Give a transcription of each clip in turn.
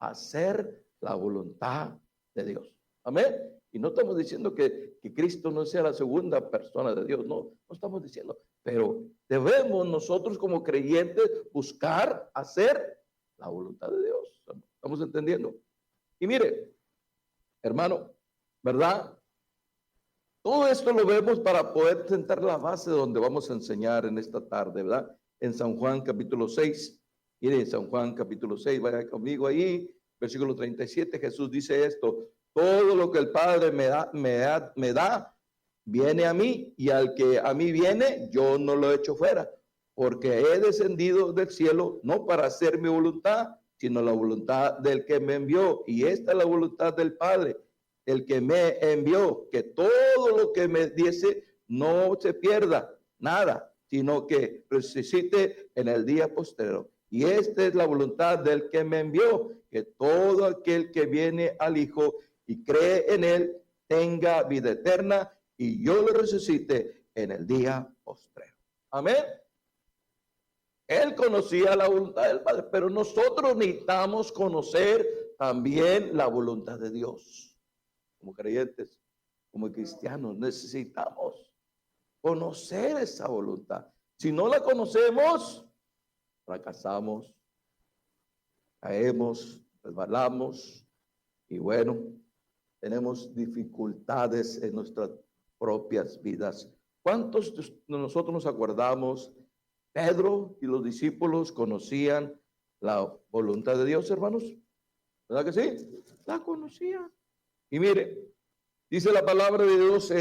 hacer la voluntad de Dios. Amén. Y no estamos diciendo que Cristo no sea la segunda persona de Dios, no estamos diciendo, pero debemos nosotros como creyentes buscar hacer la voluntad de Dios. ¿Estamos entendiendo? Y mire, hermano, ¿verdad? Todo esto lo vemos para poder sentar la base donde vamos a enseñar en esta tarde, ¿verdad? En San Juan capítulo 6. Mire, en San Juan capítulo 6, vaya conmigo ahí, versículo 37, Jesús dice esto: todo lo que el Padre me da, viene a mí, y al que a mí viene, yo no lo echo fuera, porque he descendido del cielo no para hacer mi voluntad, sino la voluntad del que me envió. Y esta es la voluntad del Padre, el que me envió, que todo lo que me dice no se pierda nada, sino que resucite en el día postrero. Y esta es la voluntad del que me envió, que todo aquel que viene al Hijo y cree en él tenga vida eterna, y yo lo resucite en el día postrero. Amén. Él conocía la voluntad del Padre, pero nosotros necesitamos conocer también la voluntad de Dios. Como creyentes, como cristianos, necesitamos conocer esa voluntad. Si no la conocemos, fracasamos, caemos, resbalamos, y bueno, tenemos dificultades en nuestras propias vidas. ¿Cuántos de nosotros nos acordamos? Pedro y los discípulos conocían la voluntad de Dios, hermanos. ¿Verdad que sí? La conocían. Y mire, dice la palabra de Dios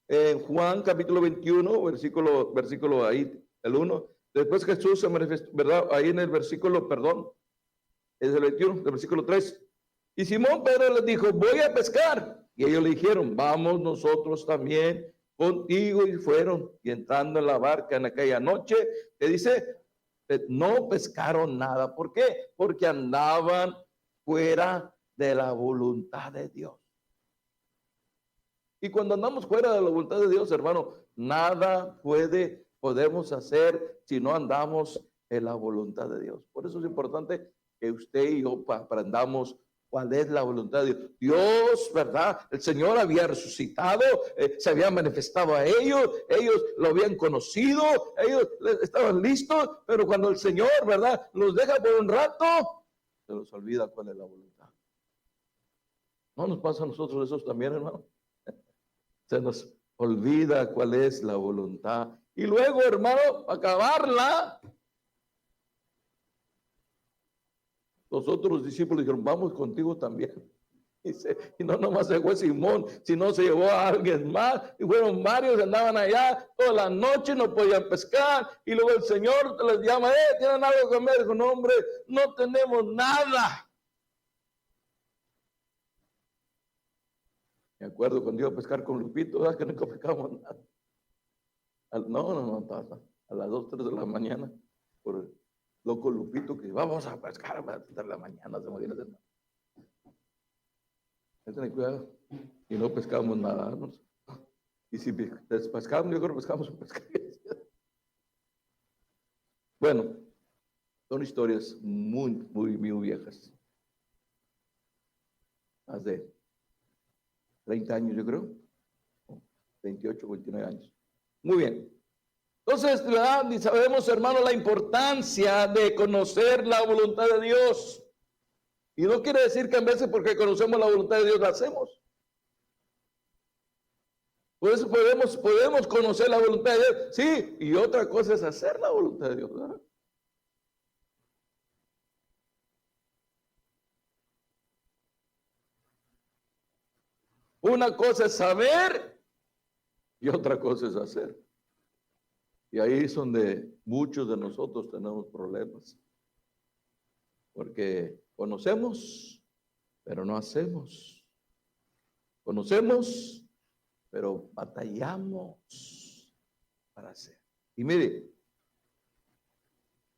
en Juan capítulo 21, versículo ahí, el 1. Después Jesús se manifestó, ¿verdad? Ahí en el versículo, perdón, es el 21, del versículo 3. Y Simón Pedro les dijo: voy a pescar. Y ellos le dijeron: vamos nosotros también contigo. Y fueron, y entrando en la barca en aquella noche, te dice, no pescaron nada. ¿Por qué? Porque andaban fuera de la voluntad de Dios. Y cuando andamos fuera de la voluntad de Dios, hermano, nada podemos hacer si no andamos en la voluntad de Dios. Por eso es importante que usted y yo aprendamos cuál es la voluntad de Dios. Dios, ¿verdad? El Señor había resucitado, se había manifestado a ellos lo habían conocido, ellos estaban listos, pero cuando el Señor, ¿verdad?, los deja por un rato, se los olvida cuál es la voluntad. ¿No nos pasa a nosotros eso también, hermano? Se nos olvida cuál es la voluntad. Y luego, hermano, acabarla, los otros discípulos dijeron: vamos contigo también. Y no nomás se fue Simón, sino se llevó a alguien más. Y fueron varios, andaban allá toda la noche, no podían pescar. Y luego el Señor les llama: ¿tienen algo que comer? Dijo: no, hombre, no tenemos nada. Me acuerdo cuando iba a pescar con Lupito, ¿verdad? Que nunca pescamos nada. No, a las 2, 3 de la mañana, por el loco Lupito, que vamos a pescar a las 3 de la mañana, se moría de nada. Ten cuidado. Y no pescamos nada, ¿no? Y si pescamos, yo creo que pescamos un pescado. Bueno, son historias muy viejas. Más de 30 años, yo creo. 28, 29 años. Muy bien. Entonces, ¿verdad? Y sabemos, hermano, la importancia de conocer la voluntad de Dios. Y no quiere decir que en veces porque conocemos la voluntad de Dios la hacemos. Por eso podemos conocer la voluntad de Dios. Sí, y otra cosa es hacer la voluntad de Dios, ¿verdad? Una cosa es saber y otra cosa es hacer. Y ahí es donde muchos de nosotros tenemos problemas. Porque conocemos, pero no hacemos. Conocemos, pero batallamos para hacer. Y mire,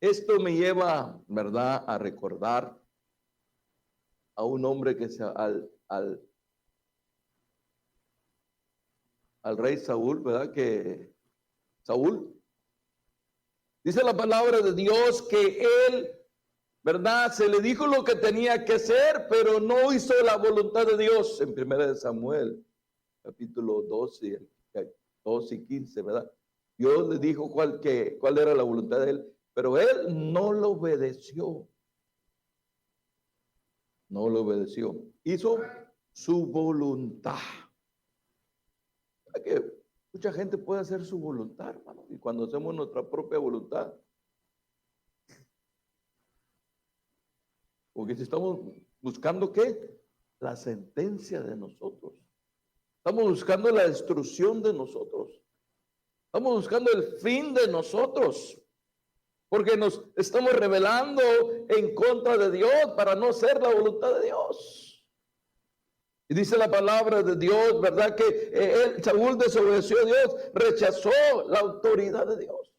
esto me lleva, ¿verdad?, a recordar a un hombre que al rey Saúl, ¿verdad? Que Saúl, dice la palabra de Dios que él, ¿verdad? Se le dijo lo que tenía que hacer, pero no hizo la voluntad de Dios. En 1 Samuel, capítulo 12, 12 y 15, ¿verdad? Dios le dijo cuál era la voluntad de él, pero él no lo obedeció. No lo obedeció. Hizo su voluntad. Que mucha gente puede hacer su voluntad, hermano, y cuando hacemos nuestra propia voluntad, porque si estamos buscando ¿qué? La sentencia de nosotros. Estamos buscando la destrucción de nosotros. Estamos buscando el fin de nosotros. Porque nos estamos rebelando en contra de Dios para no hacer la voluntad de Dios. Y dice la palabra de Dios, ¿verdad? Que Saúl desobedeció a Dios, rechazó la autoridad de Dios.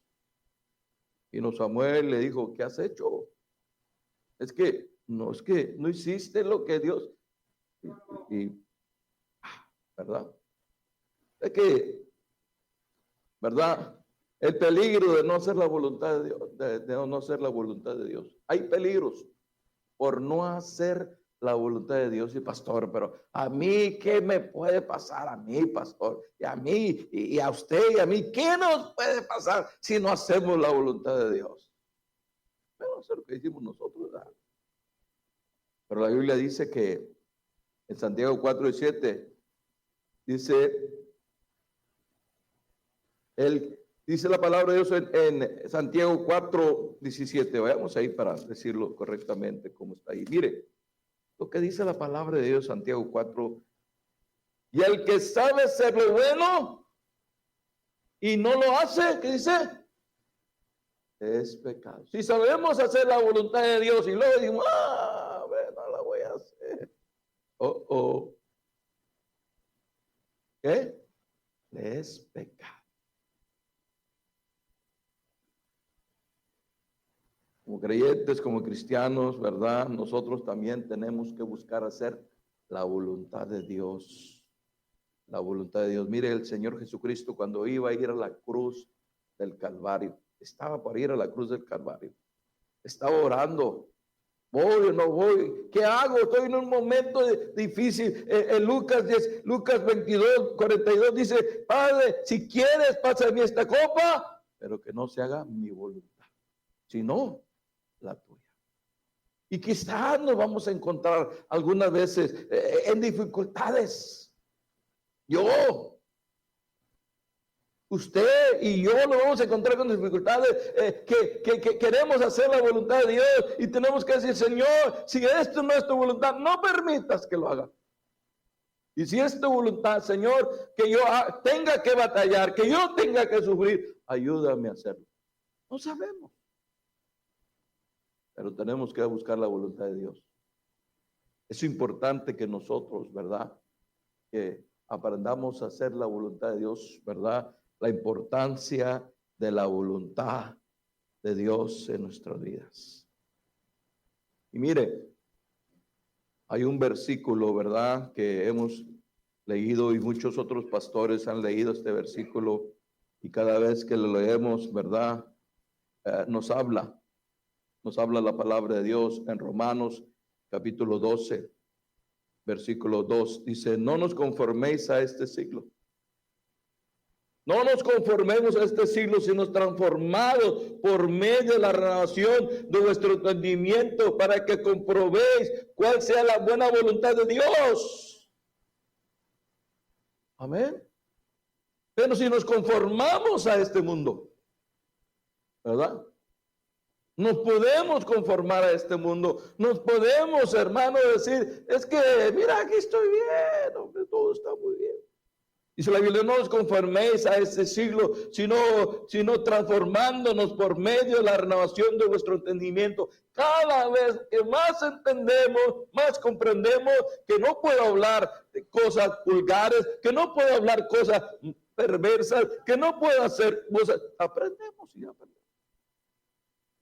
Y Samuel le dijo, ¿qué has hecho? Es que no hiciste lo que Dios, ¿verdad? Es que, ¿verdad? El peligro de no hacer la voluntad de Dios, de no hacer la voluntad de Dios. Hay peligros por no hacer la voluntad de Dios. Y pastor, pero a mí, ¿qué me puede pasar? A mí, pastor, y a mí, y a usted, y a mí, ¿qué nos puede pasar si no hacemos la voluntad de Dios? Pero eso es lo que decimos nosotros, ¿verdad? Pero la Biblia dice que en Santiago 4:7 dice la palabra de Dios en Santiago 4:17. Vayamos ahí para decirlo correctamente como está ahí. Mire, lo que dice la palabra de Dios, Santiago 4. Y el que sabe ser lo bueno y no lo hace, ¿qué dice? Es pecado. Si sabemos hacer la voluntad de Dios y luego decimos, no la voy a hacer. ¿Qué? Es pecado. Como creyentes, como cristianos, ¿verdad? Nosotros también tenemos que buscar hacer la voluntad de Dios. La voluntad de Dios. Mire, el Señor Jesucristo cuando iba a ir a la cruz del Calvario, estaba por ir a la cruz del Calvario. Estaba orando. ¿Voy o no voy? ¿Qué hago? Estoy en un momento difícil. En Lucas 22:42 dice, Padre, si quieres, pásame esta copa, pero que no se haga mi voluntad, sino la tuya. Y quizás nos vamos a encontrar algunas veces en dificultades. Usted y yo nos vamos a encontrar con dificultades que queremos hacer la voluntad de Dios y tenemos que decir, Señor, si esto no es tu voluntad, no permitas que lo haga. Y si es tu voluntad, Señor, que yo tenga que batallar, que yo tenga que sufrir, ayúdame a hacerlo. No sabemos. Pero tenemos que buscar la voluntad de Dios. Es importante que nosotros, ¿verdad? Que aprendamos a hacer la voluntad de Dios, ¿verdad? La importancia de la voluntad de Dios en nuestras vidas. Y mire, hay un versículo, ¿verdad? Que hemos leído y muchos otros pastores han leído este versículo y cada vez que lo leemos, ¿verdad? Nos habla la palabra de Dios en Romanos capítulo 12, versículo 2. Dice, no nos conforméis a este siglo. No nos conformemos a este siglo, sino transformados por medio de la renovación de vuestro entendimiento para que comprobéis cuál sea la buena voluntad de Dios. Amén. Pero si nos conformamos a este mundo, ¿verdad? Nos podemos conformar a este mundo. Nos podemos, hermano, decir, es que, mira, aquí estoy bien, hombre, todo está muy bien. Dice la Biblia, no os conforméis a este siglo, sino transformándonos por medio de la renovación de vuestro entendimiento. Cada vez que más entendemos, más comprendemos que no puedo hablar de cosas vulgares, que no puedo hablar cosas perversas, que no puedo hacer cosas. Aprendemos y aprendemos.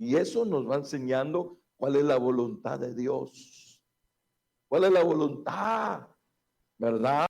Y eso nos va enseñando cuál es la voluntad de Dios. ¿Cuál es la voluntad? ¿Verdad?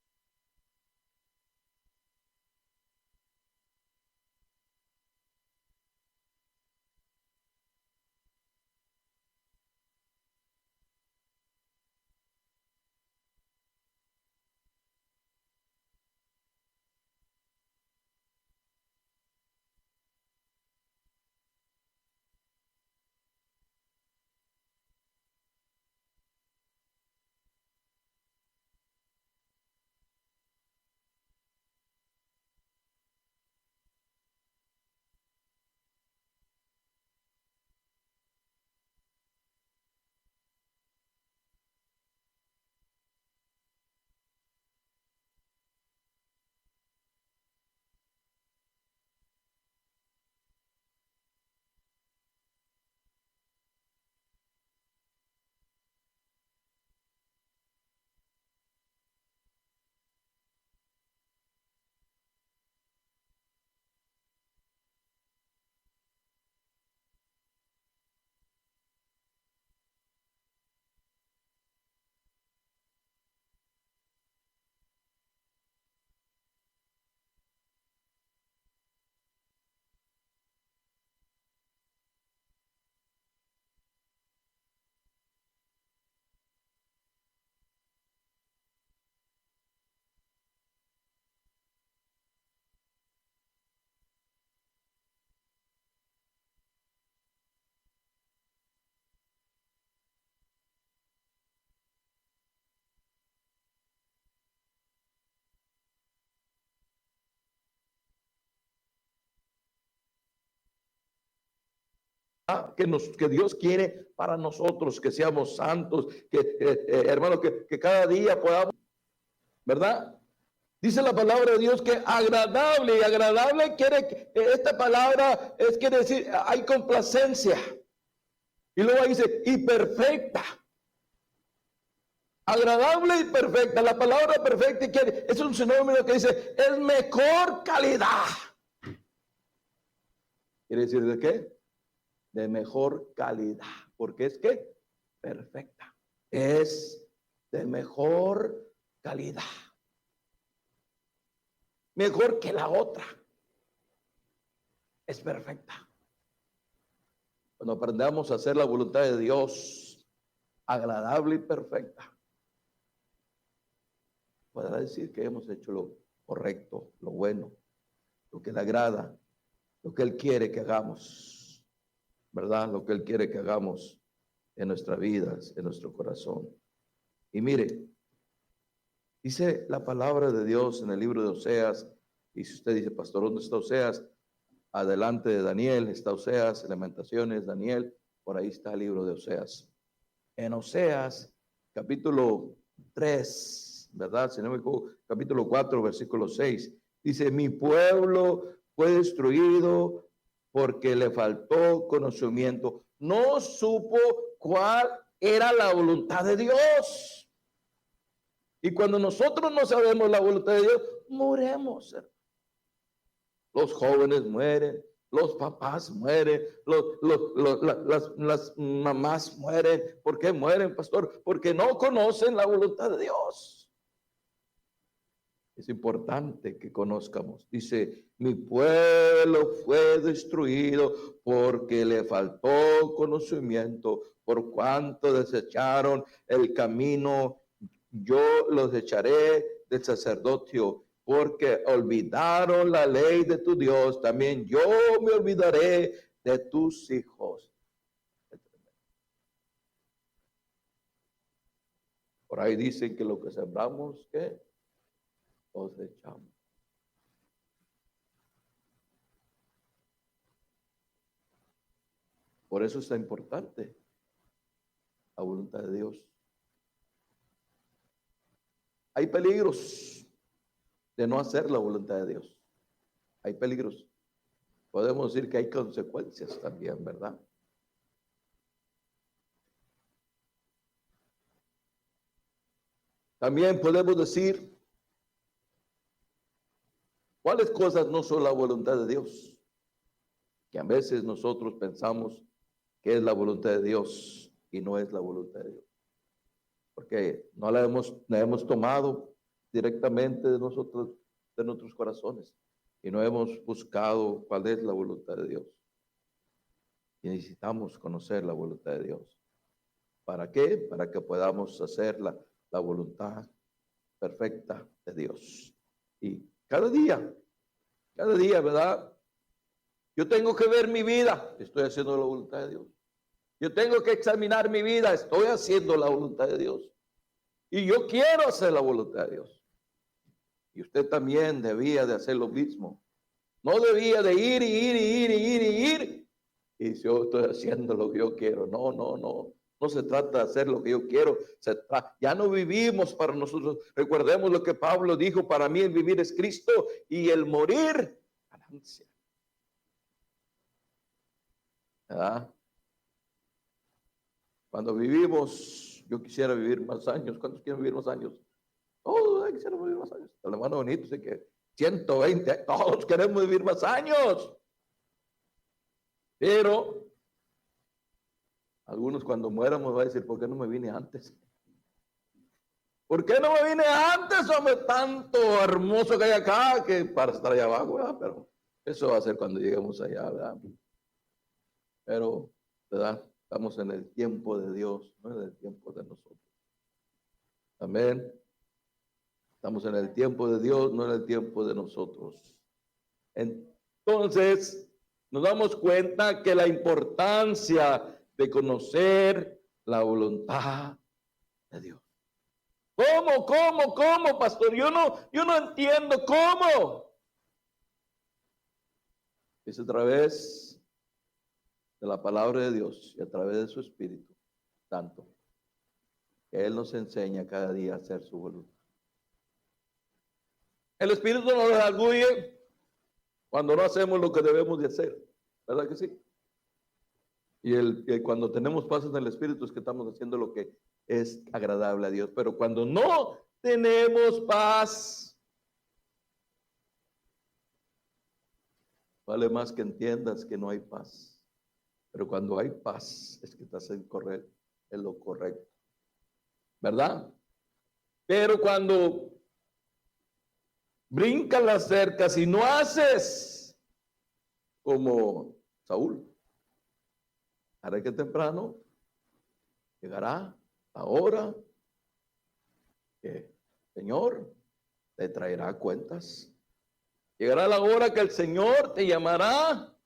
que Dios quiere para nosotros, que seamos santos, que hermano, que cada día podamos, ¿verdad? Dice la palabra de Dios que agradable, y agradable esta palabra quiere decir, hay complacencia. Y luego dice, y perfecta. Agradable y perfecta. La palabra perfecta es un sinónimo que dice, es mejor calidad. ¿Quiere decir de qué? De mejor calidad. Porque es que perfecta. Es de mejor calidad. Mejor que la otra. Es perfecta. Cuando aprendamos a hacer la voluntad de Dios, agradable y perfecta, podrá decir que hemos hecho lo correcto, lo bueno, lo que le agrada, lo que Él quiere que hagamos, ¿verdad? Lo que Él quiere que hagamos en nuestras vidas, en nuestro corazón. Y mire, dice la palabra de Dios en el libro de Oseas, y si usted dice, pastor, ¿dónde está Oseas? Adelante de Daniel está Oseas, Lamentaciones, Daniel, por ahí está el libro de Oseas. En Oseas, capítulo 3, ¿verdad? Si no me equivoco, capítulo 4, versículo 6, dice, mi pueblo fue destruido porque le faltó conocimiento. No supo cuál era la voluntad de Dios. Y cuando nosotros no sabemos la voluntad de Dios, moriremos. Los jóvenes mueren, los papás mueren, las mamás mueren. ¿Por qué mueren, pastor? Porque no conocen la voluntad de Dios. Es importante que conozcamos. Dice, mi pueblo fue destruido porque le faltó conocimiento, por cuanto desecharon el camino, yo los echaré del sacerdocio. Porque olvidaron la ley de tu Dios, también yo me olvidaré de tus hijos. Por ahí dicen que lo que sembramos, ¿qué? Cosechamos. Por eso es tan importante la voluntad de Dios. Hay peligros de no hacer la voluntad de Dios. Hay peligros. Podemos decir que hay consecuencias también, ¿verdad? También podemos decir cuáles cosas no son la voluntad de Dios. Que a veces nosotros pensamos que es la voluntad de Dios y no es la voluntad de Dios. Porque no la hemos tomado directamente de nosotros, de nuestros corazones, y no hemos buscado cuál es la voluntad de Dios. Y necesitamos conocer la voluntad de Dios. ¿Para qué? Para que podamos hacer la voluntad perfecta de Dios. Y cada día, ¿verdad? Yo tengo que ver mi vida, estoy haciendo la voluntad de Dios. Yo tengo que examinar mi vida, estoy haciendo la voluntad de Dios. Y yo quiero hacer la voluntad de Dios. Y usted también debía de hacer lo mismo. No debía de ir. Y yo estoy haciendo lo que yo quiero. No. No se trata de hacer lo que yo quiero. Ya no vivimos para nosotros. Recordemos lo que Pablo dijo, para mí el vivir es Cristo y el morir, ganancia. ¿Verdad? Cuando vivimos, yo quisiera vivir más años. ¿Cuántos quieren vivir más años? Todos quisiéramos vivir más años. El hermano bonito dice que 120, todos queremos vivir más años. Pero algunos cuando muéramos va a decir, ¿por qué no me vine antes? ¿Por qué no me vine antes, hombre? Tanto hermoso que hay acá que para estar allá abajo, ¿verdad? Pero eso va a ser cuando lleguemos allá, ¿verdad? Pero, ¿verdad? Estamos en el tiempo de Dios, no en el tiempo de nosotros. Amén. Estamos en el tiempo de Dios, no en el tiempo de nosotros. Entonces, nos damos cuenta que la importancia de conocer la voluntad de Dios. ¿Cómo, pastor? Yo no entiendo cómo. Es otra vez de la palabra de Dios y a través de su Espíritu Santo, que Él nos enseña cada día a hacer su voluntad. El Espíritu nos redarguye cuando no hacemos lo que debemos de hacer, ¿verdad que sí? Y cuando tenemos paz en el Espíritu es que estamos haciendo lo que es agradable a Dios. Pero cuando no tenemos paz, vale más que entiendas que no hay paz. Pero cuando hay paz es que estás en lo correcto, ¿verdad? Pero cuando brincas las cercas y no haces como Saúl, haré que temprano llegará la hora que el Señor te traerá cuentas. Llegará la hora que el Señor te llamará.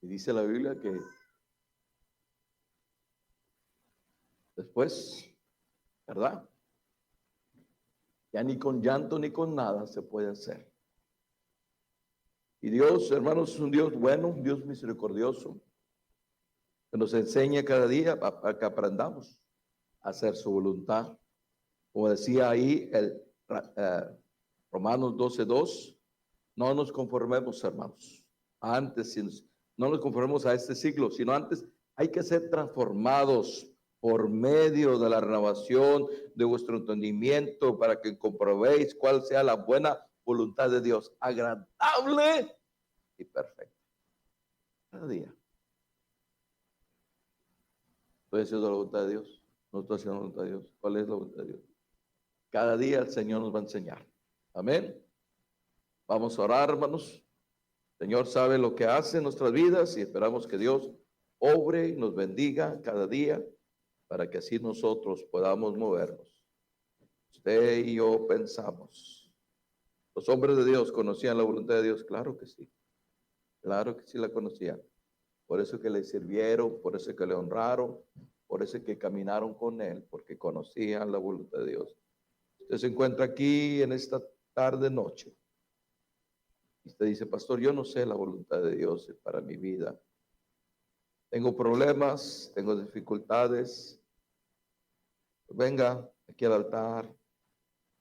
Y dice la Biblia que después, ¿verdad? Ya ni con llanto ni con nada se puede hacer. Y Dios, hermanos, es un Dios bueno, un Dios misericordioso, que nos enseña cada día para que aprendamos a hacer su voluntad. Como decía ahí Romanos 12:2, no nos conformemos, hermanos, no nos conformemos a este siglo, sino antes hay que ser transformados por medio de la renovación de vuestro entendimiento para que comprobéis cuál sea la buena voluntad de Dios, agradable y perfecta. Cada día. ¿Estoy haciendo la voluntad de Dios? ¿No estoy haciendo la voluntad de Dios? ¿Cuál es la voluntad de Dios? Cada día el Señor nos va a enseñar. Amén. Vamos a orar, hermanos. El Señor sabe lo que hace en nuestras vidas y esperamos que Dios obre y nos bendiga cada día para que así nosotros podamos movernos. Usted y yo pensamos. ¿Los hombres de Dios conocían la voluntad de Dios? Claro que sí. Claro que sí la conocían. Por eso que le sirvieron, por eso que le honraron, por eso que caminaron con Él, porque conocían la voluntad de Dios. Usted se encuentra aquí en esta tarde, noche. Y usted dice, pastor, yo no sé la voluntad de Dios para mi vida. Tengo problemas, tengo dificultades. Venga aquí al altar.